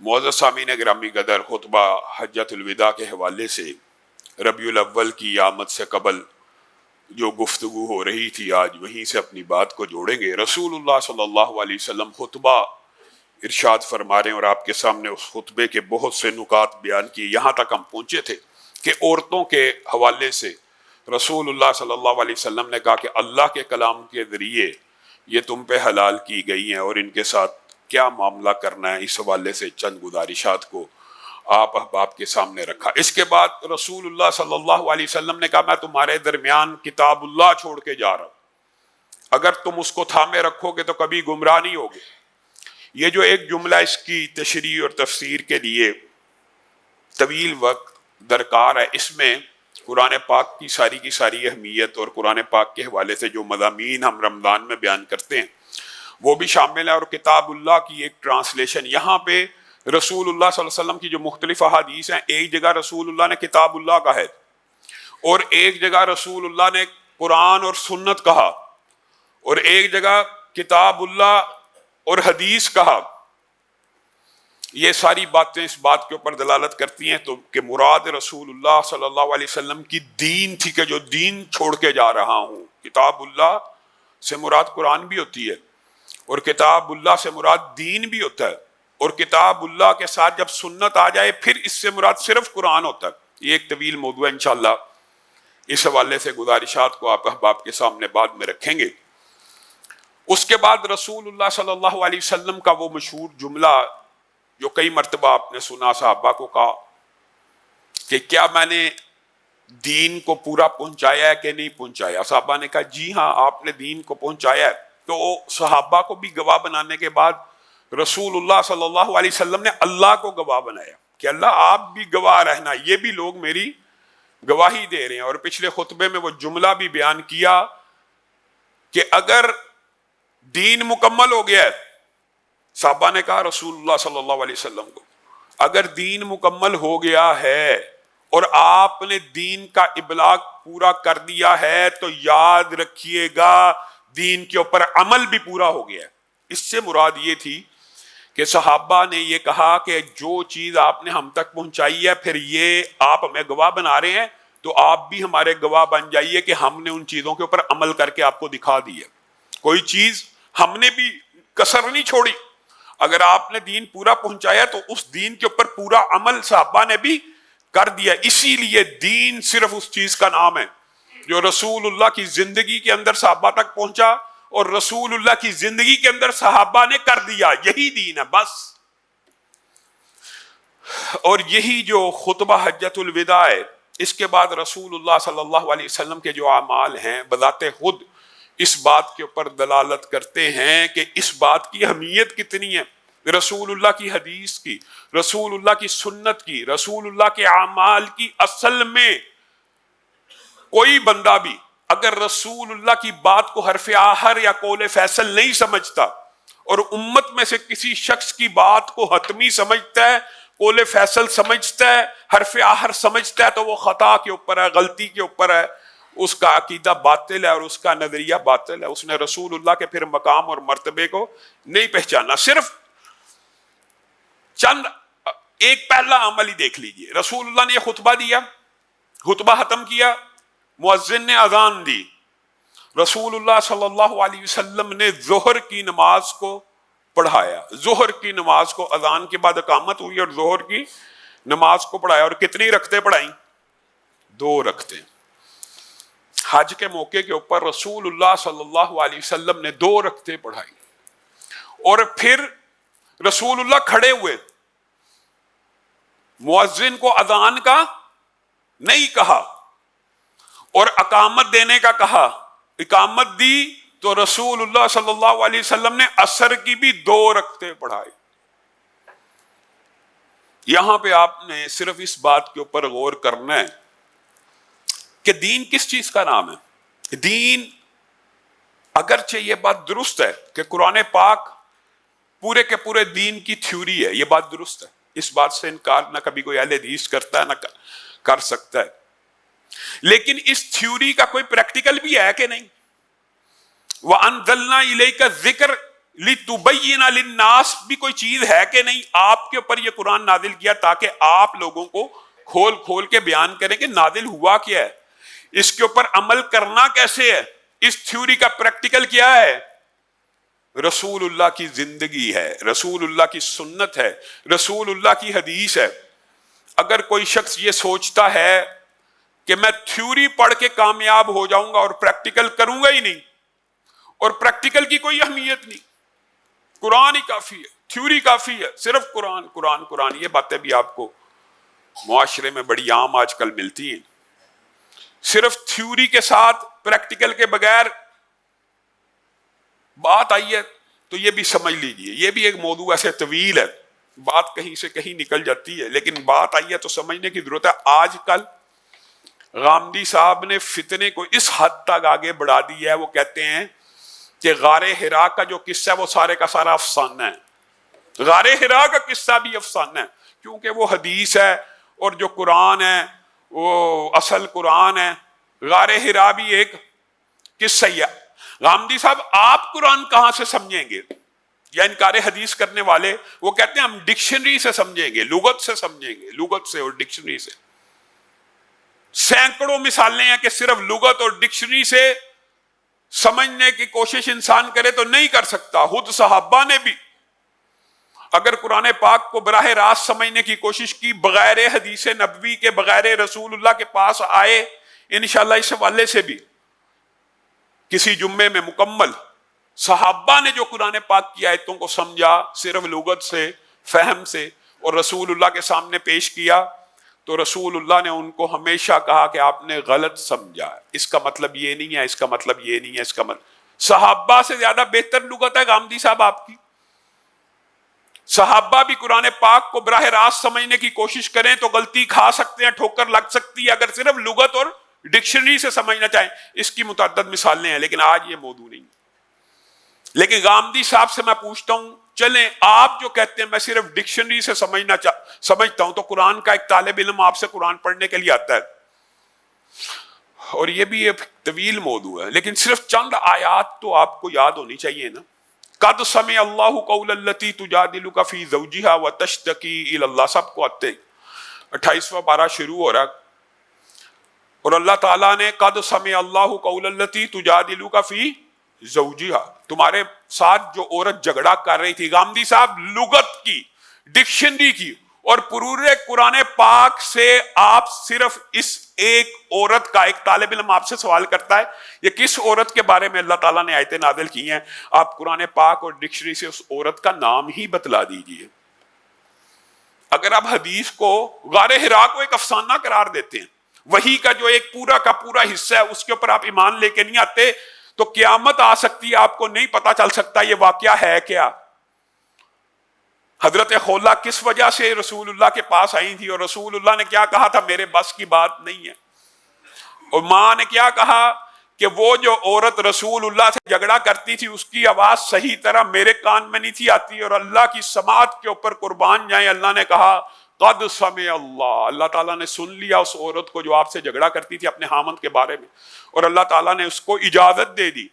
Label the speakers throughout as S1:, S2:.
S1: معزز سامعین گرامی قدر، خطبہ حجۃ الوداع کے حوالے سے ربیع الاول کی آمد سے قبل جو گفتگو ہو رہی تھی، آج وہیں سے اپنی بات کو جوڑیں گے۔ رسول اللہ صلی اللہ علیہ وسلم خطبہ ارشاد فرما رہے ہیں اور آپ کے سامنے اس خطبے کے بہت سے نکات بیان کیے۔ یہاں تک ہم پہنچے تھے کہ عورتوں کے حوالے سے رسول اللہ صلی اللہ علیہ وسلم نے کہا کہ اللہ کے کلام کے ذریعے یہ تم پہ حلال کی گئی ہیں اور ان کے ساتھ کیا معاملہ کرنا ہے، اس حوالے سے چند گزارشات کو آپ احباب کے سامنے رکھا۔ اس کے بعد رسول اللہ صلی اللہ علیہ وسلم نے کہا میں تمہارے درمیان کتاب اللہ چھوڑ کے جا رہا ہوں، اگر تم اس کو تھامے رکھو گے تو کبھی گمراہ نہیں ہوگے۔ یہ جو ایک جملہ، اس کی تشریح اور تفسیر کے لیے طویل وقت درکار ہے۔ اس میں قرآن پاک کی ساری اہمیت اور قرآن پاک کے حوالے سے جو مضامین ہم رمضان میں بیان کرتے ہیں وہ بھی شامل ہے، اور کتاب اللہ کی ایک ٹرانسلیشن۔ یہاں پہ رسول اللہ صلی اللہ علیہ وسلم کی جو مختلف احادیث ہیں، ایک جگہ رسول اللہ نے کتاب اللہ کہا ہے اور ایک جگہ رسول اللہ نے قرآن اور سنت کہا اور ایک جگہ کتاب اللہ اور حدیث کہا۔ یہ ساری باتیں اس بات کے اوپر دلالت کرتی ہیں تو کہ مراد رسول اللہ صلی اللہ علیہ وسلم کی دین تھی، کہ جو دین چھوڑ کے جا رہا ہوں۔ کتاب اللہ سے مراد قرآن بھی ہوتی ہے اور کتاب اللہ سے مراد دین بھی ہوتا ہے، اور کتاب اللہ کے ساتھ جب سنت آ جائے پھر اس سے مراد صرف قرآن ہوتا ہے۔ یہ ایک طویل موضوع ہے، انشاءاللہ اس حوالے سے گزارشات کو آپ احباب کے سامنے بعد میں رکھیں گے۔ اس کے بعد رسول اللہ صلی اللہ علیہ وسلم کا وہ مشہور جملہ جو کئی مرتبہ آپ نے سنا، صحابہ کو کہا کہ کیا میں نے دین کو پورا پہنچایا ہے کہ نہیں پہنچایا؟ صحابہ نے کہا جی ہاں آپ نے دین کو پہنچایا ہے۔ تو صحابہ کو بھی گواہ بنانے کے بعد رسول اللہ صلی اللہ علیہ وسلم نے اللہ کو گواہ بنایا کہ اللہ آپ بھی گواہ رہنا، یہ بھی لوگ میری گواہی دے رہے ہیں۔ اور پچھلے خطبے میں وہ جملہ بھی بیان کیا کہ اگر دین مکمل ہو گیا ہے، صحابہ نے کہا رسول اللہ صلی اللہ علیہ وسلم کو اگر دین مکمل ہو گیا ہے اور آپ نے دین کا ابلاغ پورا کر دیا ہے تو یاد رکھیے گا دین کے اوپر عمل بھی پورا ہو گیا ہے۔ اس سے مراد یہ تھی کہ صحابہ نے یہ کہا کہ جو چیز آپ نے ہم تک پہنچائی ہے، پھر یہ آپ ہمیں گواہ بنا رہے ہیں تو آپ بھی ہمارے گواہ بن جائیے کہ ہم نے ان چیزوں کے اوپر عمل کر کے آپ کو دکھا دی ہے۔ کوئی چیز ہم نے بھی کسر نہیں چھوڑی۔ اگر آپ نے دین پورا پہنچایا تو اس دین کے اوپر پورا عمل صحابہ نے بھی کر دیا۔ اسی لیے دین صرف اس چیز کا نام ہے جو رسول اللہ کی زندگی کے اندر صحابہ تک پہنچا اور رسول اللہ کی زندگی کے اندر صحابہ نے کر دیا، یہی دین ہے بس۔ اور یہی جو خطبہ حجۃ الوداع ہے، اس کے بعد رسول اللہ صلی اللہ علیہ وسلم کے جو اعمال ہیں بذات خود اس بات کے اوپر دلالت کرتے ہیں کہ اس بات کی اہمیت کتنی ہے، رسول اللہ کی حدیث کی، رسول اللہ کی سنت کی، رسول اللہ کے اعمال کی۔ اصل میں کوئی بندہ بھی اگر رسول اللہ کی بات کو حرف آخر یا قول فیصل نہیں سمجھتا اور امت میں سے کسی شخص کی بات کو حتمی سمجھتا ہے، قول فیصل سمجھتا ہے، حرف آخر سمجھتا ہے، تو وہ خطا کے اوپر ہے، غلطی کے اوپر ہے، اس کا عقیدہ باطل ہے اور اس کا نظریہ باطل ہے۔ اس نے رسول اللہ کے پھر مقام اور مرتبے کو نہیں پہچانا۔ صرف چند ایک پہلا عمل ہی دیکھ لیجئے۔ رسول اللہ نے یہ خطبہ دیا، خطبہ ختم کیا، مؤذن نے اذان دی، رسول اللہ صلی اللہ علیہ وسلم نے ظہر کی نماز کو پڑھایا۔ ظہر کی نماز کو اذان کے بعد اقامت ہوئی اور ظہر کی نماز کو پڑھایا۔ اور کتنی رکعتیں پڑھائیں؟ 2 رکعتیں۔ حج کے موقع کے اوپر رسول اللہ صلی اللہ علیہ وسلم نے 2 رکعتیں پڑھائی اور پھر رسول اللہ کھڑے ہوئے، مؤذن کو اذان کا نہیں کہا اور اقامت دینے کا کہا۔ اقامت دی تو رسول اللہ صلی اللہ علیہ وسلم نے عصر کی بھی 2 رکعتیں پڑھائی۔ یہاں پہ آپ نے صرف اس بات کے اوپر غور کرنا ہے کہ دین کس چیز کا نام ہے۔ دین، اگرچہ یہ بات درست ہے کہ قرآن پاک پورے کے پورے دین کی تھیوری ہے، یہ بات درست ہے، اس بات سے انکار نہ کبھی کوئی اہل حدیث کرتا ہے نہ کر سکتا ہے، لیکن اس تھیوری کا کوئی پریکٹیکل بھی ہے کہ نہیں؟ وَأَنزَلْنَا إِلَيْكَ الذِّكْرَ لِتُبَيِّنَ لِلنَّاسِ بھی کوئی چیز ہے کہ نہیں؟ آپ کے اوپر یہ قرآن نازل کیا تاکہ آپ لوگوں کو کھول کھول کے بیان کریں کہ نازل ہوا کیا ہے، اس کے اوپر عمل کرنا کیسے ہے، اس تھیوری کا پریکٹیکل کیا ہے۔ رسول اللہ کی زندگی ہے، رسول اللہ کی سنت ہے، رسول اللہ کی حدیث ہے۔ اگر کوئی شخص یہ سوچتا ہے کہ میں تھیوری پڑھ کے کامیاب ہو جاؤں گا اور پریکٹیکل کروں گا ہی نہیں، اور پریکٹیکل کی کوئی اہمیت نہیں، قرآن ہی کافی ہے، تھیوری کافی ہے، صرف قرآن قرآن قرآن، یہ باتیں بھی آپ کو معاشرے میں بڑی عام آج کل ملتی ہیں۔ صرف تھیوری کے ساتھ پریکٹیکل کے بغیر بات آئی ہے تو یہ بھی سمجھ لیجئے، یہ بھی ایک موضوع ایسے طویل ہے، بات کہیں سے کہیں نکل جاتی ہے، لیکن بات آئی ہے تو سمجھنے کی ضرورت ہے۔ آج کل غامدی صاحب نے فتنے کو اس حد تک آگے بڑھا دیا ہے، وہ کہتے ہیں کہ غار حرا کا جو قصہ ہے وہ سارے کا سارا افسانہ ہے۔ غار حرا کا قصہ بھی افسانہ ہے، کیونکہ وہ حدیث ہے اور جو قرآن ہے وہ اصل قرآن ہے۔ غار حرا بھی ایک قصہ ہی ہے۔ غامدی صاحب آپ قرآن کہاں سے سمجھیں گے؟ یا انکار حدیث کرنے والے وہ کہتے ہیں ہم ڈکشنری سے سمجھیں گے، لغت سے سمجھیں گے، لغت سے اور ڈکشنری سے۔ سینکڑوں مثالیں ہیں کہ صرف لغت اور ڈکشنری سے سمجھنے کی کوشش انسان کرے تو نہیں کر سکتا۔ خود صحابہ نے بھی اگر قرآن پاک کو براہ راست سمجھنے کی کوشش کی بغیر حدیث نبوی کے، بغیر رسول اللہ کے پاس آئے، انشاءاللہ اس حوالے سے بھی کسی جمعے میں مکمل صحابہ نے جو قرآن پاک کی آیتوں کو سمجھا صرف لغت سے، فہم سے، اور رسول اللہ کے سامنے پیش کیا، تو رسول اللہ نے ان کو ہمیشہ کہا کہ آپ نے غلط سمجھا ہے، اس کا مطلب یہ نہیں ہے، اس کا مطلب یہ نہیں ہے، اس کا مطلب۔ صحابہ سے زیادہ بہتر لغت ہے غامدی صاحب آپ کی۔ صحابہ بھی قرآن پاک کو براہ راست سمجھنے کی کوشش کریں تو غلطی کھا سکتے ہیں، ٹھوکر لگ سکتی ہے اگر صرف لغت اور ڈکشنری سے سمجھنا چاہیں۔ اس کی متعدد مثالیں ہیں، لیکن آج یہ موضوع نہیں۔ لیکن غامدی صاحب سے میں پوچھتا ہوں، چلیں آپ جو کہتے ہیں میں صرف ڈکشنری سے سمجھتا ہوں، تو قرآن کا ایک طالب علم آپ سے قرآن پڑھنے کے لیے آتا ہے، اور یہ بھی ایک طویل موضوع ہے، لیکن صرف چند آیات تو آپ کو یاد ہونی چاہیے نا۔ قد سمع اللہ قول التی تجادلک فی زوجہا وتشتکی الی اللہ، سب کو آتے 28واں پارہ شروع ہو رہا، اور اللہ تعالیٰ نے قد سمع اللہ قول التی تجادلک فی زوجہا، تمہارے ساتھ جو عورت جھگڑا کر رہی تھی، غامدی صاحب لغت کی، ڈکشنری کی اور پورے قرآن پاک سے آپ صرف اس ایک عورت کا، ایک طالب علم آپ سے سوال کرتا ہے یہ کس عورت کے بارے میں اللہ تعالیٰ نے آیتیں نازل کی ہیں، آپ قرآن پاک اور ڈکشنری سے اس عورت کا نام ہی بتلا دیجئے۔ اگر آپ حدیث کو، غار حرا کو ایک افسانہ قرار دیتے ہیں، وحی کا جو ایک پورا کا پورا حصہ ہے اس کے اوپر آپ ایمان لے کے نہیں آتے، تو قیامت آ سکتی ہے، آپ کو نہیں پتا چل سکتا یہ واقعہ ہے کیا۔ حضرت خولہ کس وجہ سے رسول اللہ کے پاس آئی تھی، اور رسول اللہ نے کیا کہا تھا، میرے بس کی بات نہیں ہے، اور ماں نے کیا کہا کہ وہ جو عورت رسول اللہ سے جھگڑا کرتی تھی اس کی آواز صحیح طرح میرے کان میں نہیں تھی آتی، اور اللہ کی سماعت کے اوپر قربان جائیں، اللہ نے کہا قد سمع اللہ، اللہ تعالیٰ نے سن لیا اس عورت کو جو آپ سے جھگڑا کرتی تھی اپنے خامند کے بارے میں، اور اللہ تعالیٰ نے اس کو اجازت دے دی۔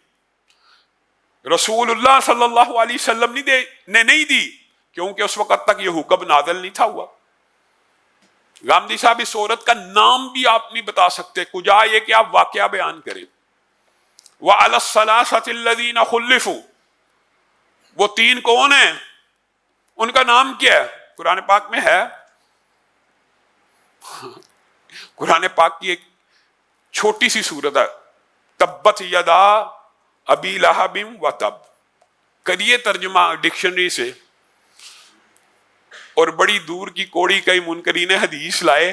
S1: رسول اللہ صلی اللہ علیہ وسلم نے نہیں دی، کیونکہ اس وقت تک یہ حکم نازل نہیں تھا ہوا۔ غامدی صاحب اس عورت کا نام بھی آپ نہیں بتا سکتے، کجا یہ کہ آپ واقعہ بیان کریں۔ وَعَلَى الثَّلَاثَةِ الَّذِينَ خُلِّفُوا، وہ تین کون ہیں، ان کا نام کیا ہے، قرآن پاک میں ہے۔ قرآن پاک کی ایک چھوٹی سی سورت ہے، تبت یدا ابی لہب وتب، کریے ترجمہ ڈکشنری سے، اور بڑی دور کی کوڑی کئی منکرین حدیث لائے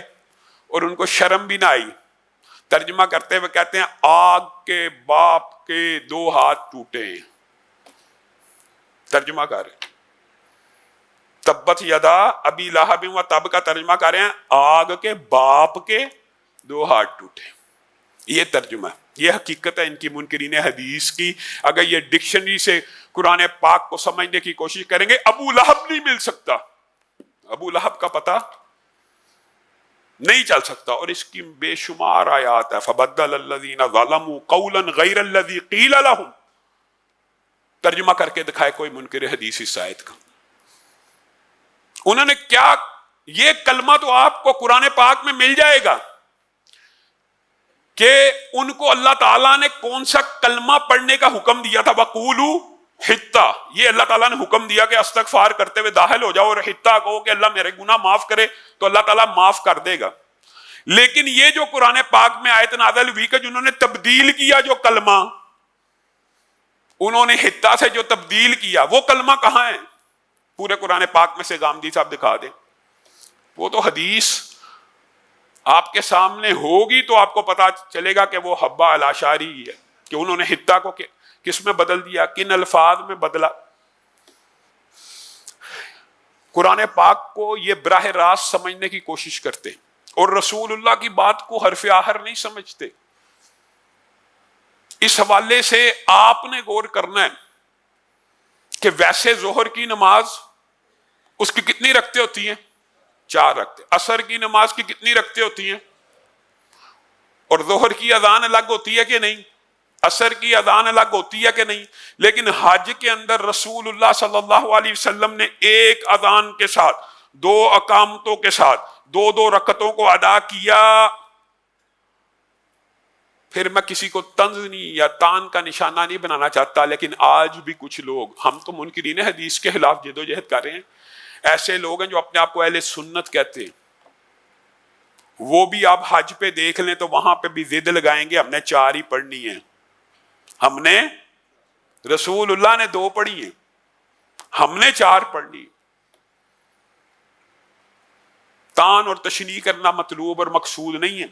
S1: اور ان کو شرم بھی نہ آئی، ترجمہ کرتے ہوئے کہتے ہیں آگ کے باپ کے دو ہاتھ ٹوٹے ہیں۔ ترجمہ کر رہے ہیں تبت یدا ابی لہب و تب کا ترجمہ کر رہے ہیں آگ کے باپ کے دو ہاتھ ٹوٹے، یہ ترجمہ ہے، یہ حقیقت ہے ان کی منکرین حدیث کی۔ اگر یہ ڈکشنری سے قرآن پاک کو سمجھنے کی کوشش کریں گے ابو لہب نہیں مل سکتا، ابو لہب کا پتہ نہیں چل سکتا، اور اس کی بے شمار آیات ہے۔ فبدل الذین ظلموا قولا غیر الذی قیل لهم، ترجمہ کر کے دکھائے کوئی منکر حدیث اس آیت کا. انہوں نے کیا, یہ کلمہ تو آپ کو قرآن پاک میں مل جائے گا کہ ان کو اللہ تعالیٰ نے کون سا کلمہ پڑھنے کا حکم دیا تھا. وَقُولُوا حِطَّةٌ, یہ اللہ تعالیٰ نے حکم دیا کہ استغفار کرتے ہوئے داخل ہو جاؤ اور حطہ کہو کہ اللہ میرے گناہ معاف کرے, تو اللہ تعالیٰ معاف کر دے گا. لیکن یہ جو قرآن پاک میں آیت نازل ہوئی کہ جنہوں نے تبدیل کیا جو کلمہ, انہوں نے حطہ سے جو تبدیل کیا, وہ کلمہ کہاں ہے پورے قرآن پاک میں سے؟ گامدی صاحب دکھا دیں. وہ تو حدیث آپ کے سامنے ہوگی تو آپ کو پتا چلے گا کہ وہ حبہ الاشعری ہے کہ انہوں نے حطہ کو کس میں بدل دیا, کن الفاظ میں بدلا. قرآن پاک کو یہ براہ راست سمجھنے کی کوشش کرتے اور رسول اللہ کی بات کو حرف آخر نہیں سمجھتے. اس حوالے سے آپ نے غور کرنا ہے کہ ویسے ظہر کی نماز اس کی کتنی رکعتیں ہوتی ہیں؟ 4 رکعتیں. عصر کی نماز کی کتنی رکعتیں ہوتی ہیں؟ اور ظہر کی اذان الگ ہوتی ہے کہ نہیں؟ عصر کی اذان الگ ہوتی ہے کہ نہیں؟ لیکن حج کے اندر رسول اللہ صلی اللہ علیہ وسلم نے ایک اذان کے ساتھ 2 اقامتوں کے ساتھ 2 رکعتوں کو ادا کیا. پھر میں کسی کو طنز نہیں یا تان کا نشانہ نہیں بنانا چاہتا, لیکن آج بھی کچھ لوگ, ہم تو منکرین حدیث کے خلاف جدوجہد کر رہے ہیں, ایسے لوگ ہیں جو اپنے آپ کو اہل سنت کہتے ہیں, وہ بھی آپ حج پہ دیکھ لیں تو وہاں پہ بھی ضد لگائیں گے ہم نے 4 ہی پڑھنی ہے, ہم نے رسول اللہ نے 2 پڑھی ہیں, ہم نے 4 پڑھنی. تان اور تشنیع کرنا مطلوب اور مقصود نہیں ہے,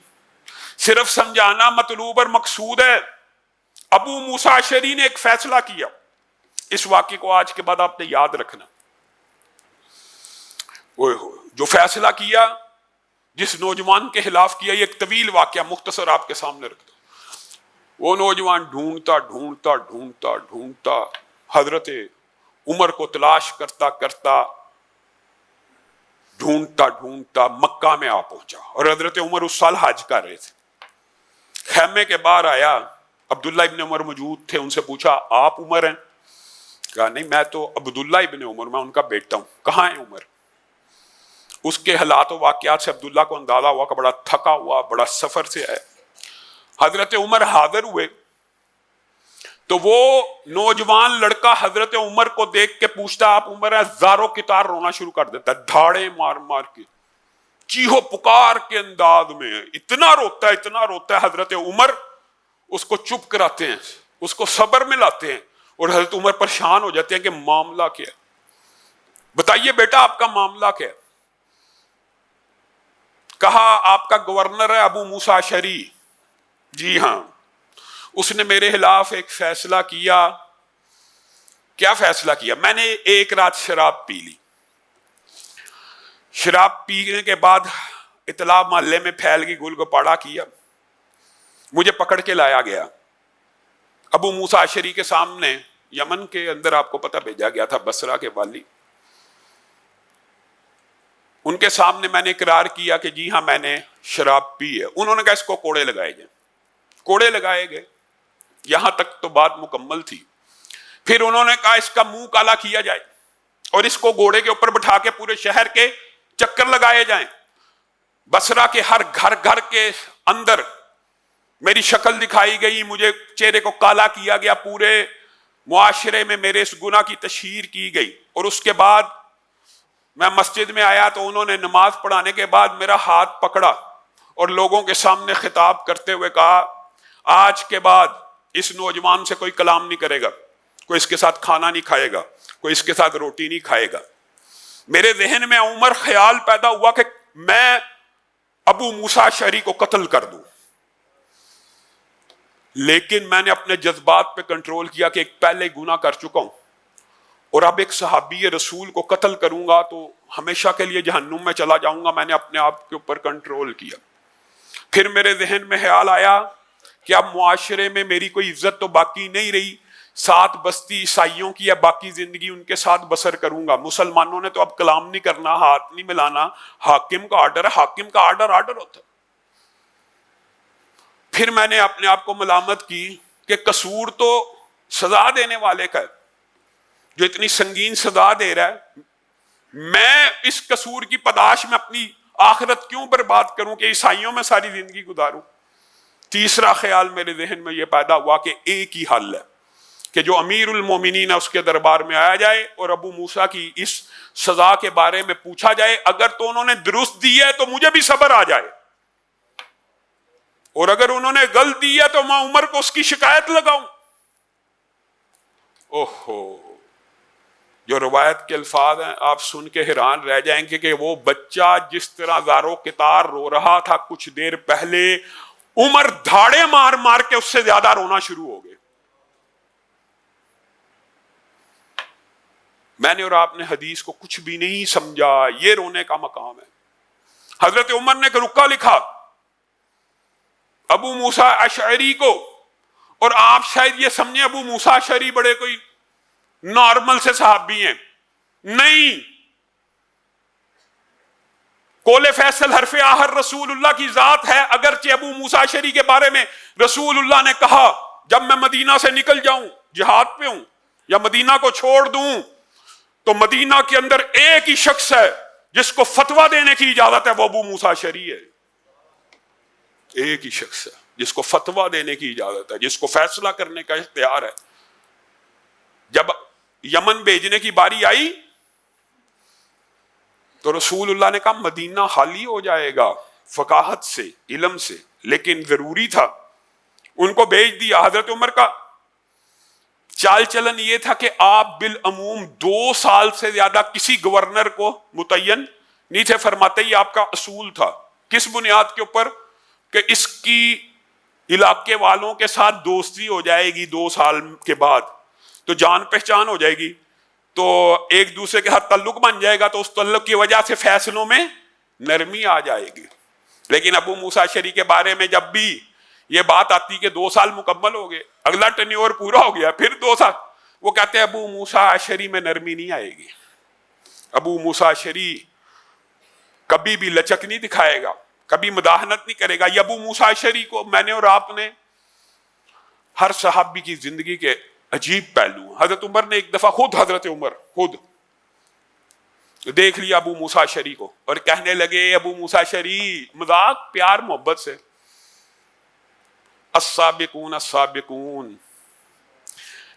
S1: صرف سمجھانا مطلوب اور مقصود ہے. ابو موسیٰ اشعری نے ایک فیصلہ کیا, اس واقعے کو آج کے بعد آپ نے یاد رکھنا. جو فیصلہ کیا, جس نوجوان کے خلاف کیا, یہ ایک طویل واقعہ مختصر آپ کے سامنے رکھتا. وہ نوجوان ڈھونڈتا ڈھونڈتا ڈھونڈتا ڈھونڈتا حضرت عمر کو تلاش کرتا کرتا ڈھونڈتا ڈھونڈتا مکہ میں آ پہنچا, اور حضرت عمر اس سال حج کر رہے تھے. خیمے کے باہر آیا, عبداللہ ابن عمر موجود تھے, ان سے پوچھا آپ عمر ہیں؟ کہا نہیں میں تو عبداللہ ابن عمر, میں ان کا بیٹا ہوں. کہاں ہے عمر؟ اس کے حالات و واقعات سے عبداللہ کو اندازہ ہوا کہ بڑا تھکا ہوا, بڑا سفر سے ہے. حضرت عمر حاضر ہوئے تو وہ نوجوان لڑکا حضرت عمر کو دیکھ کے پوچھتا آپ عمر ہیں؟ زاروں کی طرح رونا شروع کر دیتا ہے, دھاڑے مار مار کے, چیخو پکار کے انداز میں, اتنا روتا ہے. حضرت عمر اس کو چپ کراتے ہیں, اس کو صبر میں لاتے ہیں, اور حضرت عمر پریشان ہو جاتے ہیں کہ معاملہ کیا ہے, بتائیے بیٹا آپ کا معاملہ کیا ہے. کہا آپ کا گورنر ہے ابو موسیٰ اشعری. جی ہاں, اس نے میرے خلاف ایک فیصلہ کیا. کیا فیصلہ کیا؟ میں نے ایک رات شراب پی لی. شراب پینے کے بعد اطلاع محلے میں پھیل گئی, گل گپاڑا کیا, مجھے پکڑ کے لایا گیا. ابو موسیٰ اشعری کے سامنے, یمن کے اندر آپ کو پتہ بھیجا گیا تھا, بصرہ کے والی, ان کے سامنے میں نے اقرار کیا کہ جی ہاں میں نے شراب پی ہے. انہوں نے کہا اس کو کوڑے لگائے جائیں. کوڑے لگائے گئے, یہاں تک تو بات مکمل تھی. پھر انہوں نے کہا اس کا منہ کالا کیا جائے اور اس کو گھوڑے کے اوپر بٹھا کے پورے شہر کے چکر لگائے جائیں. بصرہ کے ہر گھر کے اندر میری شکل دکھائی گئی, مجھے چہرے کو کالا کیا گیا, پورے معاشرے میں میرے اس گناہ کی تشہیر کی گئی. اور اس کے بعد میں مسجد میں آیا تو انہوں نے نماز پڑھانے کے بعد میرا ہاتھ پکڑا اور لوگوں کے سامنے خطاب کرتے ہوئے کہا آج کے بعد اس نوجوان سے کوئی کلام نہیں کرے گا, کوئی اس کے ساتھ کھانا نہیں کھائے گا, کوئی اس کے ساتھ روٹی نہیں کھائے گا. میرے ذہن میں عمر خیال پیدا ہوا کہ میں ابو موسیٰ اشعری کو قتل کر دوں, لیکن میں نے اپنے جذبات پہ کنٹرول کیا کہ ایک پہلے گناہ کر چکا ہوں اور اب ایک صحابی رسول کو قتل کروں گا تو ہمیشہ کے لیے جہنم میں چلا جاؤں گا. میں نے اپنے آپ کے اوپر کنٹرول کیا. پھر میرے ذہن میں خیال آیا کہ اب معاشرے میں میری کوئی عزت تو باقی نہیں رہی, 7 بستی عیسائیوں کی ہے, باقی زندگی ان کے ساتھ بسر کروں گا. مسلمانوں نے تو اب کلام نہیں کرنا, ہاتھ نہیں ملانا, حاکم کا آرڈر ہے, حاکم کا آرڈر ہوتا ہے. پھر میں نے اپنے آپ کو ملامت کی کہ قصور تو سزا دینے والے کا ہے, جو اتنی سنگین سزا دے رہا ہے، میں اس قصور کی پاداش میں اپنی آخرت کیوں برباد کروں کہ عیسائیوں میں ساری زندگی گزاروں؟ تیسرا خیال میرے ذہن میں یہ پیدا ہوا کہ ایک ہی حل ہے کہ جو امیر المومنین ہے اس کے دربار میں آیا جائے اور ابو موسیٰ کی اس سزا کے بارے میں پوچھا جائے. اگر تو انہوں نے درست دی ہے تو مجھے بھی صبر آ جائے، اور اگر انہوں نے غلط دی ہے تو میں عمر کو اس کی شکایت لگاؤں. اوہو، جو روایت کے الفاظ ہیں آپ سن کے حیران رہ جائیں گے کہ وہ بچہ جس طرح زارو کتار رو رہا تھا کچھ دیر پہلے، عمر دھاڑے مار مار کے اس سے زیادہ رونا شروع ہو گئے. میں نے اور آپ نے حدیث کو کچھ بھی نہیں سمجھا، یہ رونے کا مقام ہے. حضرت عمر نے ایک رکا لکھا ابو موسیٰ اشعری کو، اور آپ شاید یہ سمجھیں ابو موسیٰ اشعری بڑے کوئی نارمل سے صحابی ہیں، نہیں. قول فیصل حرف آخر رسول اللہ کی ذات ہے. اگرچہ ابو موسیٰ اشعری کے بارے میں رسول اللہ نے کہا جب میں مدینہ سے نکل جاؤں، جہاد پہ ہوں یا مدینہ کو چھوڑ دوں، تو مدینہ کے اندر ایک ہی شخص ہے جس کو فتویٰ دینے کی اجازت ہے، وہ ابو موسیٰ اشعری ہے. ایک ہی شخص ہے جس کو فتویٰ دینے کی اجازت ہے، جس کو فیصلہ کرنے کا اختیار ہے. جب یمن بھیجنے کی باری آئی تو رسول اللہ نے کہا مدینہ خالی ہو جائے گا فقاہت سے، علم سے، لیکن ضروری تھا، ان کو بھیج دیا. حضرت عمر کا چال چلن یہ تھا کہ آپ بالعموم 2 سال سے زیادہ کسی گورنر کو متعین نہیں تھے فرماتے. یہ آپ کا اصول تھا. کس بنیاد کے اوپر؟ کہ اس کی علاقے والوں کے ساتھ دوستی ہو جائے گی 2 سال کے بعد تو جان پہچان ہو جائے گی، تو ایک دوسرے کے ساتھ تعلق بن جائے گا، تو اس تعلق کی وجہ سے فیصلوں میں نرمی آ جائے گی. لیکن ابو موسیٰ اشعری کے بارے میں جب بھی یہ بات آتی کہ 2 سال مکمل ہو گئے، اگلا ٹینیور پورا ہو گیا، پھر 2 سال، وہ کہتے ہیں ابو موسیٰ اشعری میں نرمی نہیں آئے گی. ابو موسیٰ اشعری کبھی بھی لچک نہیں دکھائے گا، کبھی مداحنت نہیں کرے گا. یہ ابو موسیٰ اشعری کو میں نے اور آپ نے ہر صحابی کی زندگی کے عجیب پہلو. حضرت عمر نے ایک دفعہ حضرت عمر خود دیکھ لیا ابو موسیٰ اشعری کو اور کہنے لگے ابو موسیٰ اشعری، مذاق پیار محبت سے، السابقون السابقون،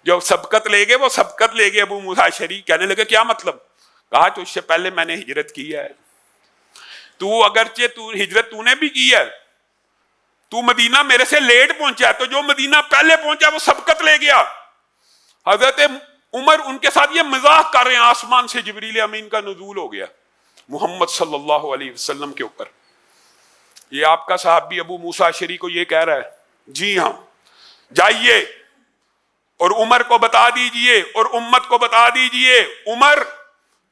S1: جو سبقت لے گئے وہ سبقت لے گئے. ابو موسیٰ اشعری کہنے لگے کیا مطلب؟ کہا تو اس سے پہلے میں نے ہجرت کی ہے، تو اگرچہ تو ہجرت تو نے بھی کی ہے، تو مدینہ میرے سے لیٹ پہنچا ہے، تو جو مدینہ پہلے پہنچا وہ سبقت لے گیا. حضرت عمر ان کے ساتھ یہ مذاق کر رہے ہیں. آسمان سے جبریل امین کا نزول ہو گیا محمد صلی اللہ علیہ وسلم کے اوپر. یہ آپ کا صحابی ابو موسیٰ اشعری کو یہ کہہ رہا ہے جی ہاں جائیے اور عمر کو بتا دیجئے اور امت کو بتا دیجئے عمر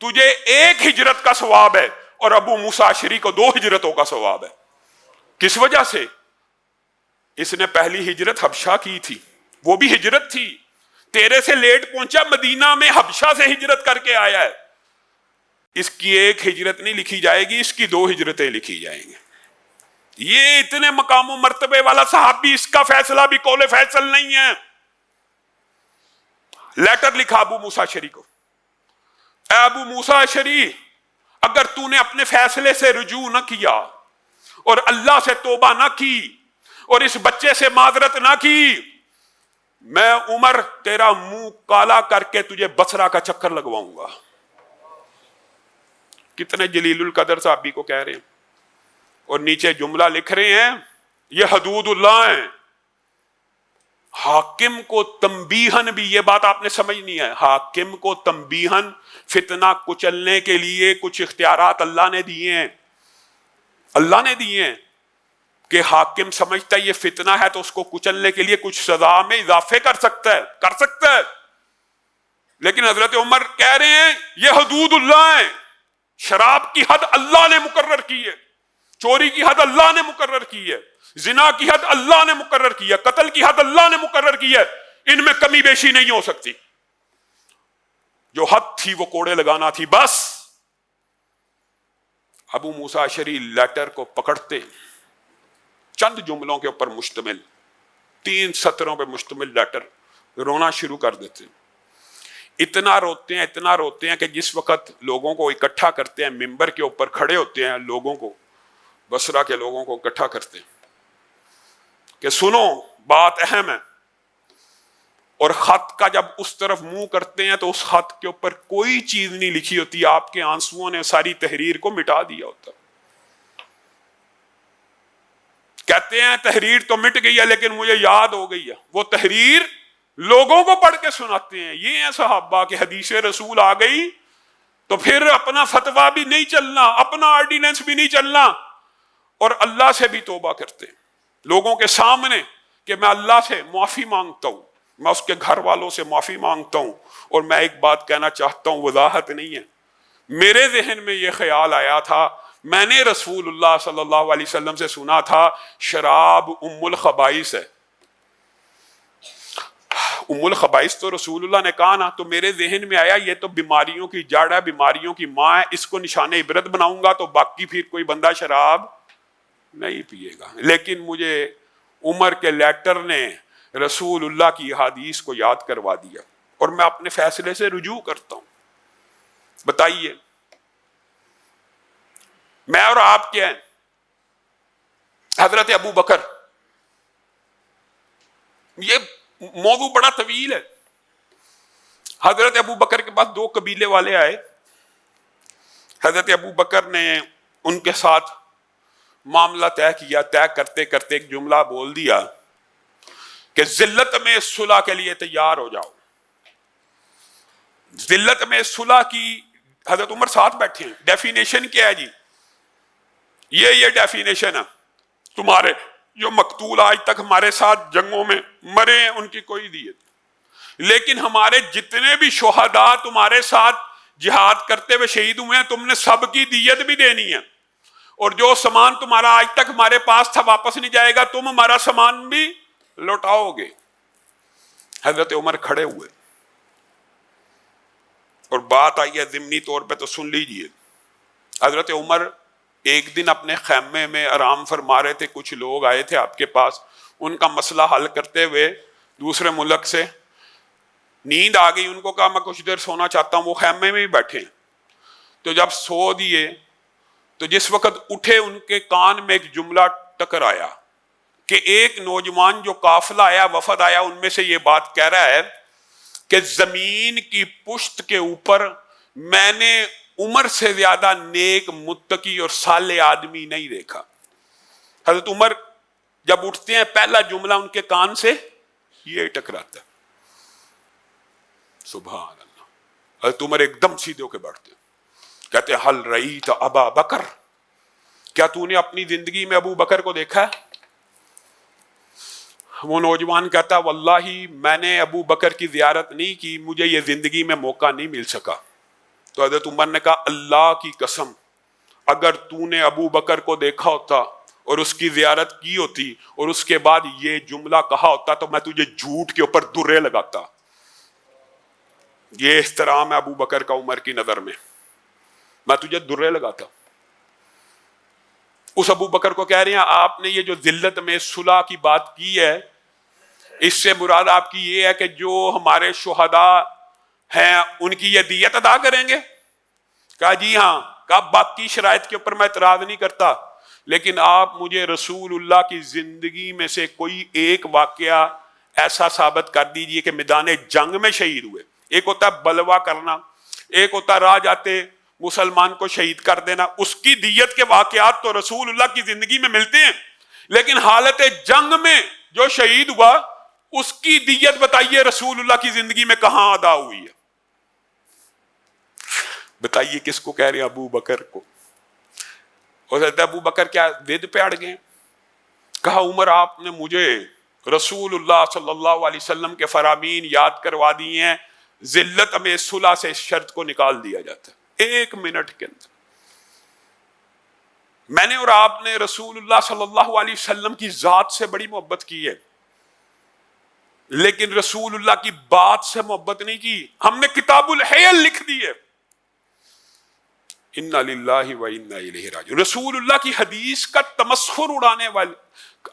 S1: تجھے 1 ہجرت کا ثواب ہے اور ابو موسیٰ اشعری کو 2 ہجرتوں کا ثواب ہے. کس وجہ سے؟ اس نے پہلی ہجرت حبشہ کی تھی، وہ بھی ہجرت تھی، تیرے سے لیٹ پہنچا، مدینہ میں حبشہ سے ہجرت کر کے آیا ہے. اس کی 1 ہجرت نہیں لکھی جائے گی، اس کی 2 ہجرتیں لکھی جائیں گی. یہ اتنے مقام و مرتبے والا صحابی، اس کا فیصلہ بھی قول فیصل نہیں ہے. لیٹر لکھا ابو موسیٰ اشعری کو، اے ابو موسیٰ اشعری، اگر تو نے اپنے فیصلے سے رجوع نہ کیا اور اللہ سے توبہ نہ کی اور اس بچے سے معذرت نہ کی، میں عمر تیرا منہ کالا کر کے تجھے بصرہ کا چکر لگواؤں گا. کتنے جلیل القدر صحابی کو کہہ رہے ہیں، اور نیچے جملہ لکھ رہے ہیں یہ حدود اللہ ہیں. حاکم کو تنبیہن بھی، یہ بات آپ نے سمجھنی ہے، حاکم کو تنبیہن، فتنہ کچلنے کے لیے کچھ اختیارات اللہ نے دیے ہیں. اللہ نے دیے ہیں کہ حاکم سمجھتا ہے یہ فتنہ ہے تو اس کو کچلنے کے لیے کچھ سزا میں اضافے کر سکتا ہے. لیکن حضرت عمر کہہ رہے ہیں یہ حدود اللہ ہیں. شراب کی حد اللہ نے مقرر کی ہے، چوری کی حد اللہ نے مقرر کی ہے، زنا کی حد اللہ نے مقرر کی ہے، قتل کی حد اللہ نے مقرر کی ہے. ان میں کمی بیشی نہیں ہو سکتی. جو حد تھی وہ کوڑے لگانا تھی بس. ابو موسیٰ اشعری لیٹر کو پکڑتے، چند جملوں کے اوپر مشتمل، 3 سطروں پہ مشتمل لیٹر، رونا شروع کر دیتے. اتنا روتے ہیں کہ جس وقت لوگوں کو اکٹھا کرتے ہیں، ممبر کے اوپر کھڑے ہوتے ہیں، لوگوں کو، بصرہ کے لوگوں کو اکٹھا کرتے ہیں کہ سنو بات اہم ہے، اور خط کا جب اس طرف منہ کرتے ہیں تو اس خط کے اوپر کوئی چیز نہیں لکھی ہوتی، آپ کے آنسوؤں نے ساری تحریر کو مٹا دیا ہوتا۔ کہتے ہیں تحریر تو مٹ گئی ہے لیکن مجھے یاد ہو گئی ہے، وہ تحریر لوگوں کو پڑھ کے سناتے ہیں۔ یہ ہیں صحابہ کہ حدیث رسول آ گئی تو پھر اپنا فتویٰ بھی نہیں چلنا، اپنا آرڈیننس بھی نہیں چلنا، اور اللہ سے بھی توبہ کرتے ہیں لوگوں کے سامنے کہ میں اللہ سے معافی مانگتا ہوں، میں اس کے گھر والوں سے معافی مانگتا ہوں۔ اور میں ایک بات کہنا چاہتا ہوں، وضاحت نہیں ہے، میرے ذہن میں یہ خیال آیا تھا، میں نے رسول اللہ صلی اللہ علیہ وسلم سے سنا تھا شراب ام الخبائث ہے۔ ام الخبائث تو رسول اللہ نے کہا نا، تو میرے ذہن میں آیا یہ تو بیماریوں کی جڑ ہے، بیماریوں کی ماں ہے، اس کو نشان عبرت بناؤں گا تو باقی پھر کوئی بندہ شراب نہیں پیے گا۔ لیکن مجھے عمر کے لیٹر نے رسول اللہ کی حدیث کو یاد کروا دیا، اور میں اپنے فیصلے سے رجوع کرتا ہوں۔ بتائیے میں اور آپ کیا ہیں؟ حضرت ابو بکر، یہ موضوع بڑا طویل ہے۔ حضرت ابو بکر کے پاس 2 قبیلے والے آئے، حضرت ابو بکر نے ان کے ساتھ معاملہ طے کیا، طے کرتے کرتے ایک جملہ بول دیا کہ ذلت میں صلح کے لیے تیار ہو جاؤ۔ ذلت میں صلح کی حضرت عمر ساتھ بیٹھے ہیں، ڈیفینیشن کیا ہے جی؟ یہ ڈیفینیشن ہے، تمہارے جو مقتول آج تک ہمارے ساتھ جنگوں میں مرے ہیں ان کی کوئی دیت، لیکن ہمارے جتنے بھی شہداء تمہارے ساتھ جہاد کرتے ہوئے شہید ہوئے ہیں تم نے سب کی دیت بھی دینی ہے، اور جو سامان تمہارا آج تک ہمارے پاس تھا واپس نہیں جائے گا، تم ہمارا سامان بھی لوٹاؤ گے۔ حضرت عمر کھڑے ہوئے اور بات آئی ہے ضمنی طور پہ تو سن لیجئے۔ حضرت عمر ایک دن اپنے خیمے میں آرام فرما رہے تھے، کچھ لوگ آئے تھے آپ کے پاس، ان کا مسئلہ حل کرتے ہوئے دوسرے ملک سے، نیند آ گئی، ان کو کہا میں کچھ دیر سونا چاہتا ہوں، وہ خیمے میں ہی بیٹھے ہیں۔ تو جب سو دیے تو جس وقت اٹھے ان کے کان میں ایک جملہ ٹکر آیا کہ ایک نوجوان جو قافلہ آیا، وفد آیا، ان میں سے یہ بات کہہ رہا ہے کہ زمین کی پشت کے اوپر میں نے عمر سے زیادہ نیک، متقی اور صالح آدمی نہیں دیکھا۔ حضرت عمر جب اٹھتے ہیں پہلا جملہ ان کے کان سے یہ ٹکراتا ہے، سبحان اللہ۔ حضرت عمر ایک دم سیدھے ہو کے بیٹھتے ہیں، کہتے ہیں حل رأیت ابا بکر، کیا تو نے اپنی زندگی میں ابو بکر کو دیکھا ہے؟ وہ نوجوان کہتا واللہ میں نے ابو بکر کی زیارت نہیں کی، مجھے یہ زندگی میں موقع نہیں مل سکا۔ تو حضرت عمر نے کہا اللہ کی قسم اگر تو نے ابو بکر کو دیکھا ہوتا اور اس کی زیارت کی ہوتی اور اس کے بعد یہ جملہ کہا ہوتا تو میں تجھے جھوٹ کے اوپر درے لگاتا۔ یہ احترام ہے ابو بکر کا عمر کی نظر میں تجھے درے لگاتا۔ اس ابو بکر کو کہہ رہے ہیں آپ نے یہ جو ذلت میں صلح کی بات کی ہے، اس سے مراد آپ کی یہ ہے کہ جو ہمارے شہداء ہیں ان کی یہ دیت ادا کریں گے؟ کہا جی ہاں۔ کہا باقی شرائط کے اوپر میں اعتراض نہیں کرتا، لیکن آپ مجھے رسول اللہ کی زندگی میں سے کوئی ایک واقعہ ایسا ثابت کر دیجئے کہ میدان جنگ میں شہید ہوئے۔ ایک ہوتا ہے بلوا کرنا، ایک ہوتا ہے راہ جاتے مسلمان کو شہید کر دینا، اس کی دیت کے واقعات تو رسول اللہ کی زندگی میں ملتے ہیں، لیکن حالت جنگ میں جو شہید ہوا اس کی دیت بتائیے رسول اللہ کی زندگی میں کہاں ادا ہوئی ہے؟ بتائیے کس کو کہہ رہے ہیں؟ ابو بکر کو۔ اور حضرت ابو بکر کیا ضد پہ اڑ گئے؟ کہا عمر آپ نے مجھے رسول اللہ صلی اللہ علیہ وسلم کے فرامین یاد کروا دیے ہیں، ذلت میں صلح سے اس شرط کو نکال دیا جاتا ہے 1 منٹ کے اندر۔ میں نے اور آپ نے رسول اللہ صلی اللہ علیہ وسلم کی ذات سے بڑی محبت کی ہے، لیکن رسول اللہ کی بات سے محبت نہیں کی۔ ہم نے کتاب الحیل لکھ دی ہے، انا للہ و انا الیہ راجعون۔ رسول اللہ کی حدیث کا تمسخر اڑانے والے،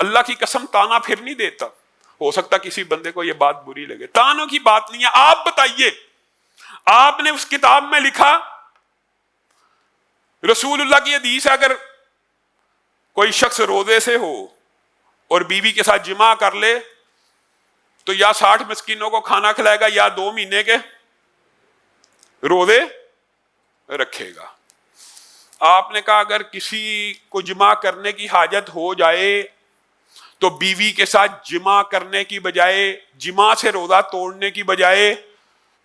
S1: اللہ کی قسم تانا پھر نہیں دیتا۔ ہو سکتا کسی بندے کو یہ بات بری لگے، تانوں کی بات نہیں ہے۔ آپ بتائیے آپ نے اس کتاب میں لکھا، رسول اللہ کی حدیث ہے، اگر کوئی شخص روزے سے ہو اور بیوی کے ساتھ جماع کر لے تو یا 60 مسکینوں کو کھانا کھلائے گا یا 2 مہینے کے روزے رکھے گا۔ آپ نے کہا اگر کسی کو جماع کرنے کی حاجت ہو جائے تو بیوی کے ساتھ جماع کرنے کی بجائے، جماع سے روزہ توڑنے کی بجائے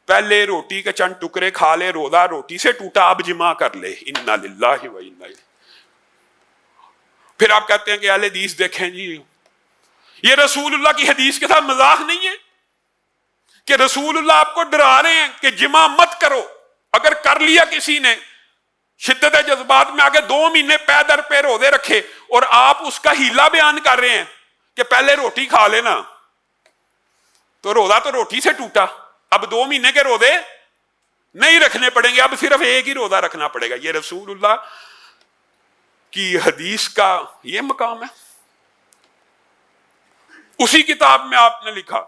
S1: پہلے روٹی کے چند ٹکڑے کھا لے، روزہ روٹی سے ٹوٹا، اب جماع کر لے۔ انا للہ و انا الیہ۔ پھر آپ کہتے ہیں کہ اہل حدیث دیکھیں جی، یہ رسول اللہ کی حدیث کے ساتھ مذاق نہیں ہے کہ رسول اللہ آپ کو ڈرا رہے ہیں کہ جماع مت کرو، اگر کر لیا کسی نے شدت جذبات میں آگے 2 مہینے پے در پہ روزے رکھے، اور آپ اس کا ہیلا بیان کر رہے ہیں کہ پہلے روٹی کھا لینا، تو روزہ تو روٹی سے ٹوٹا، اب 2 مہینے کے روزے نہیں رکھنے پڑیں گے، اب صرف ایک ہی روزہ رکھنا پڑے گا۔ یہ رسول اللہ کی حدیث کا یہ مقام ہے؟ اسی کتاب میں آپ نے لکھا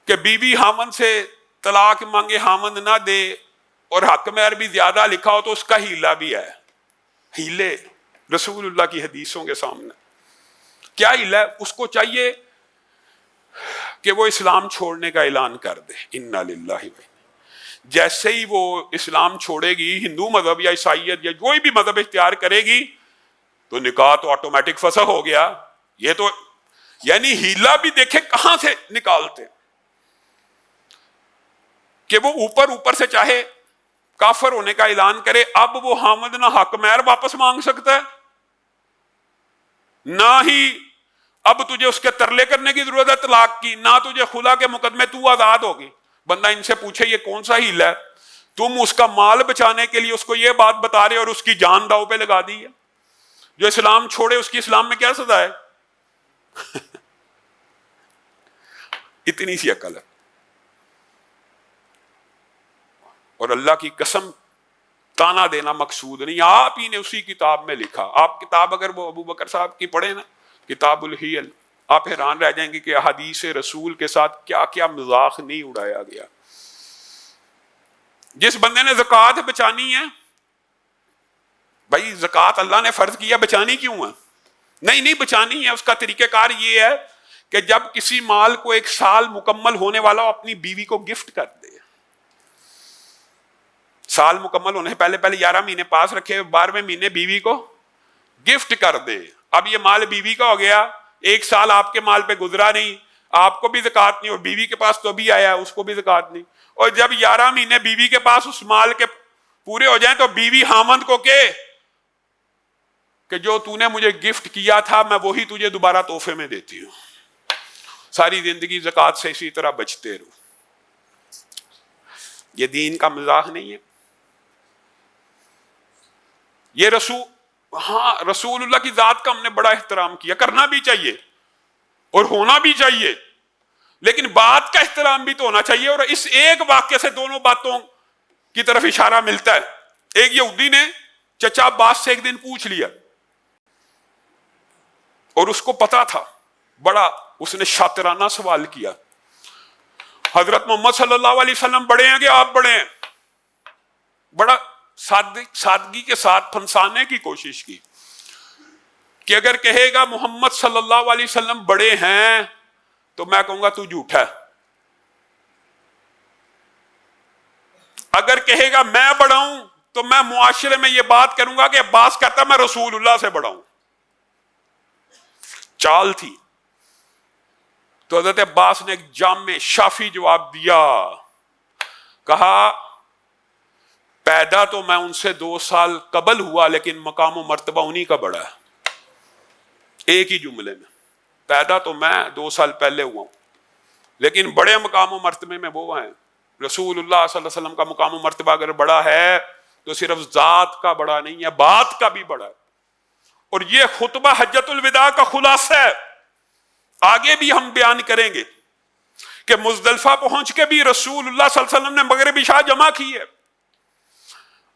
S1: کہ بیوی خامند سے طلاق مانگے خامند نہ دے، اور حق مہر بھی زیادہ لکھا ہو تو اس کا ہیلا بھی ہے۔ ہیلے رسول اللہ کی حدیثوں کے سامنے کیا ہیلا ہے؟ اس کو چاہیے کہ وہ اسلام چھوڑنے کا اعلان کر دے، انا للہ و انا الیہ۔ جیسے ہی وہ اسلام چھوڑے گی، ہندو مذہب یا عیسائیت یا کوئی بھی مذہب اختیار کرے گی، تو نکاح تو آٹومیٹک فسخ ہو گیا۔ یہ تو یعنی ہیلا بھی دیکھے کہاں سے نکالتے کہ وہ اوپر سے چاہے کافر ہونے کا اعلان کرے، اب وہ خامند نہ حق مہر واپس مانگ سکتا ہے، نہ ہی اب تجھے اس کے ترلے کرنے کی ضرورت ہے طلاق کی، نہ تجھے خلا کے مقدمے، تو آزاد ہوگی۔ بندہ ان سے پوچھے یہ کون سا ہیلا ہے؟ تم اس کا مال بچانے کے لیے اس کو یہ بات بتا رہے اور اس کی جان داؤ پہ لگا دی ہے۔ جو اسلام چھوڑے اس کی اسلام میں کیا سزا ہے؟ اتنی سی عقل ہے۔ اور اللہ کی قسم تانا دینا مقصود نہیں، آپ ہی نے اسی کتاب میں لکھا۔ آپ کتاب اگر وہ ابو بکر صاحب کی پڑھیں نا، کتاب الحیل، آپ حیران رہ جائیں گے کہ حدیث رسول کے ساتھ کیا کیا مذاق نہیں اڑایا گیا۔ جس بندے نے زکوٰۃ بچانی ہے، بھائی زکوٰۃ اللہ نے فرض کیا، بچانی کیوں ہے؟ نہیں بچانی ہے۔ اس کا طریقہ کار یہ ہے کہ جب کسی مال کو 1 سال مکمل ہونے والا ہو، اپنی بیوی کو گفٹ کر دے۔ سال مکمل ہونے سے پہلے 11 مہینے پاس رکھے، 12ویں مہینے بیوی کو گفٹ کر دے۔ اب یہ مال بیوی کا ہو گیا، 1 سال آپ کے مال پہ گزرا نہیں، آپ کو بھی زکوٰۃ نہیں، اور بیوی کے پاس تو بھی آیا اس کو بھی زکوٰۃ نہیں۔ اور جب 11 مہینے بیوی کے پاس اس مال کے پورے ہو جائیں تو بیوی خامند کو کہ جو تو نے مجھے گفٹ کیا تھا میں وہی تجھے دوبارہ تحفے میں دیتی ہوں، ساری زندگی زکوٰۃ سے اسی طرح بچتے رہو۔ یہ دین کا مذاق نہیں ہے۔ یہ رسول اللہ کی ذات کا ہم نے بڑا احترام کیا، کرنا بھی چاہیے اور ہونا بھی چاہیے، لیکن بات کا احترام بھی تو ہونا چاہیے۔ اور اس ایک واقعے سے دونوں باتوں کی طرف اشارہ ملتا ہے۔ ایک یہودی نے چچا عباس سے ایک دن پوچھ لیا، اور اس کو پتا تھا، بڑا اس نے شاطرانہ سوال کیا، حضرت محمد صلی اللہ علیہ وسلم بڑے ہیں کہ آپ بڑے ہیں؟ بڑا سادگی کے ساتھ پھنسانے کی کوشش کی کہ اگر کہے گا محمد صلی اللہ علیہ وسلم بڑے ہیں تو میں کہوں گا تو جھوٹا ہے، اگر کہے گا میں بڑا ہوں تو میں معاشرے میں یہ بات کروں گا کہ عباس کہتا ہے میں رسول اللہ سے بڑا ہوں۔ چال تھی۔ تو حضرت عباس نے ایک جامع شافی جواب دیا، کہا پیدا تو میں ان سے 2 سال قبل ہوا، لیکن مقام و مرتبہ انہی کا بڑا ہے۔ ایک ہی جملے میں، پیدا تو میں 2 سال پہلے ہوا ہوں، لیکن بڑے مقام و مرتبے میں وہ ہیں۔ رسول اللہ صلی اللہ علیہ وسلم کا مقام و مرتبہ اگر بڑا ہے تو صرف ذات کا بڑا نہیں ہے، بات کا بھی بڑا ہے۔ اور یہ خطبہ حجۃ الوداع کا خلاصہ ہے۔ آگے بھی ہم بیان کریں گے کہ مزدلفہ پہنچ کے بھی رسول اللہ صلی اللہ علیہ وسلم نے مغرب عشاء جمع کی ہے۔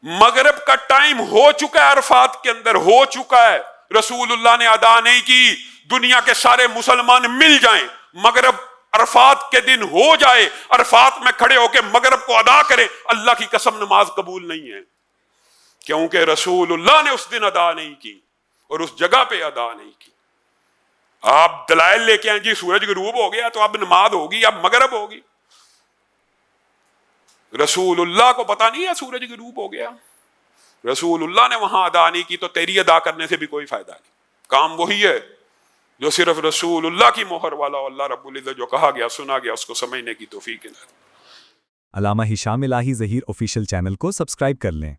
S1: مغرب کا ٹائم ہو چکا ہے، عرفات کے اندر ہو چکا ہے، رسول اللہ نے ادا نہیں کی۔ دنیا کے سارے مسلمان مل جائیں، مغرب عرفات کے دن ہو جائے، عرفات میں کھڑے ہو کے مغرب کو ادا کریں، اللہ کی قسم نماز قبول نہیں ہے، کیونکہ رسول اللہ نے اس دن ادا نہیں کی اور اس جگہ پہ ادا نہیں کی۔ آپ دلائل لے کے آئیں جی سورج غروب ہو گیا تو اب نماز ہوگی، اب مغرب ہوگی۔ رسول اللہ کو پتا نہیں ہے سورج غروب ہو گیا، رسول اللہ نے وہاں ادا نہیں کی، تو تیری ادا کرنے سے بھی کوئی فائدہ نہیں۔ کام وہی ہے جو صرف رسول اللہ کی مہر والا، اللہ رب العزت جو کہا گیا سنا گیا اس کو سمجھنے کی توفیق ہے۔
S2: علامہ ہشام الہی ظہیر آفیشیل چینل کو سبسکرائب کر لیں۔